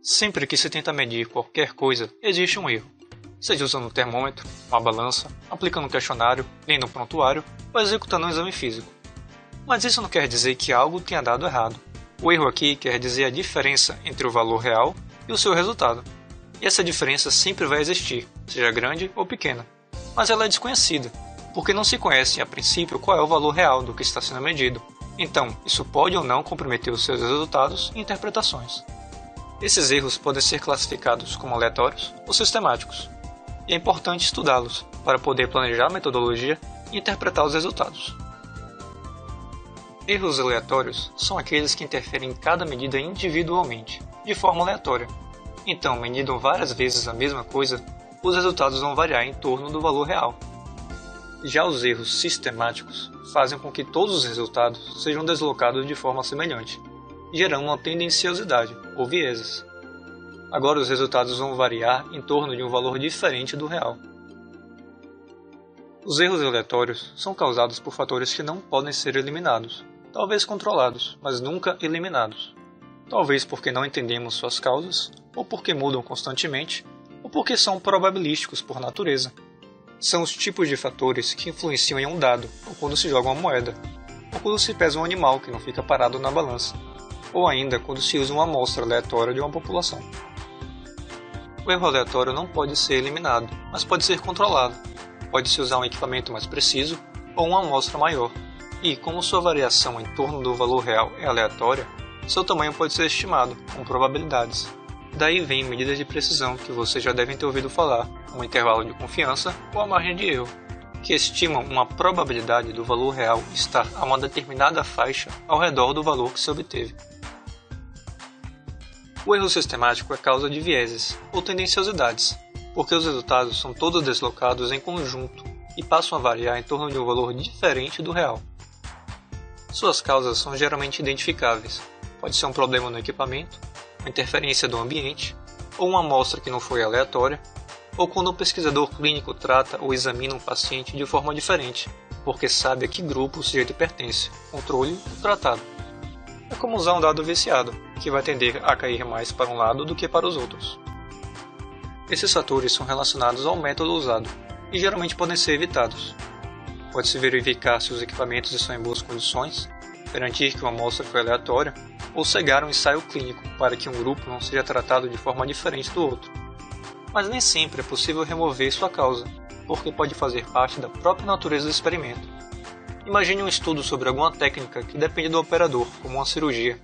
Sempre que se tenta medir qualquer coisa, existe um erro. Seja usando um termômetro, uma balança, aplicando um questionário, lendo um prontuário ou executando um exame físico. Mas isso não quer dizer que algo tenha dado errado. O erro aqui quer dizer a diferença entre o valor real e o seu resultado. E essa diferença sempre vai existir, seja grande ou pequena. Mas ela é desconhecida, porque não se conhece a princípio qual é o valor real do que está sendo medido. Então, isso pode ou não comprometer os seus resultados e interpretações. Esses erros podem ser classificados como aleatórios ou sistemáticos, e é importante estudá-los para poder planejar a metodologia e interpretar os resultados. Erros aleatórios são aqueles que interferem em cada medida individualmente, de forma aleatória. Então, medindo várias vezes a mesma coisa, os resultados vão variar em torno do valor real. Já os erros sistemáticos fazem com que todos os resultados sejam deslocados de forma semelhante, gerando uma tendenciosidade, ou vieses. Agora os resultados vão variar em torno de um valor diferente do real. Os erros aleatórios são causados por fatores que não podem ser eliminados, talvez controlados, mas nunca eliminados. Talvez porque não entendemos suas causas, ou porque mudam constantemente, ou porque são probabilísticos por natureza. São os tipos de fatores que influenciam em um dado, ou quando se joga uma moeda, ou quando se pesa um animal que não fica parado na balança, ou ainda quando se usa uma amostra aleatória de uma população. O erro aleatório não pode ser eliminado, mas pode ser controlado. Pode-se usar um equipamento mais preciso ou uma amostra maior, e como sua variação em torno do valor real é aleatória, seu tamanho pode ser estimado, com probabilidades. Daí vem medidas de precisão que vocês já devem ter ouvido falar, um intervalo de confiança ou a margem de erro, que estimam uma probabilidade do valor real estar a uma determinada faixa ao redor do valor que se obteve. O erro sistemático é causa de vieses, ou tendenciosidades, porque os resultados são todos deslocados em conjunto e passam a variar em torno de um valor diferente do real. Suas causas são geralmente identificáveis. Pode ser um problema no equipamento, uma interferência do ambiente, ou uma amostra que não foi aleatória, ou quando um pesquisador clínico trata ou examina um paciente de forma diferente, porque sabe a que grupo o sujeito pertence, controle ou tratado. É como usar um dado viciado, que vai tender a cair mais para um lado do que para os outros. Esses fatores são relacionados ao método usado, e geralmente podem ser evitados. Pode-se verificar se os equipamentos estão em boas condições, garantir que uma amostra foi aleatória, ou cegar um ensaio clínico para que um grupo não seja tratado de forma diferente do outro. Mas nem sempre é possível remover sua causa, porque pode fazer parte da própria natureza do experimento. Imagine um estudo sobre alguma técnica que depende do operador, como uma cirurgia.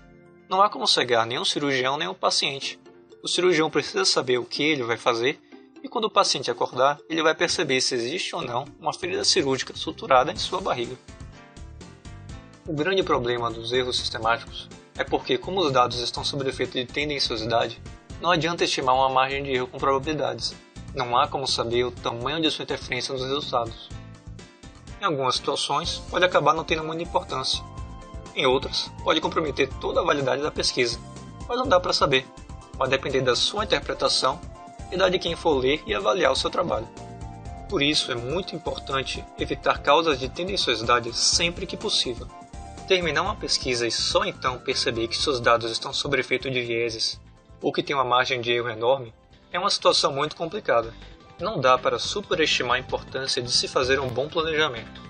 Não há como cegar nem um cirurgião nem um paciente. O cirurgião precisa saber o que ele vai fazer, e quando o paciente acordar, ele vai perceber se existe ou não uma ferida cirúrgica suturada em sua barriga. O grande problema dos erros sistemáticos é porque, como os dados estão sob efeito de tendenciosidade, não adianta estimar uma margem de erro com probabilidades. Não há como saber o tamanho de sua interferência nos resultados. Em algumas situações, pode acabar não tendo muita importância. Em outras, pode comprometer toda a validade da pesquisa, mas não dá para saber. Vai depender da sua interpretação e da de quem for ler e avaliar o seu trabalho. Por isso, é muito importante evitar causas de tendenciosidade sempre que possível. Terminar uma pesquisa e só então perceber que seus dados estão sob efeito de vieses ou que tem uma margem de erro enorme é uma situação muito complicada. Não dá para superestimar a importância de se fazer um bom planejamento.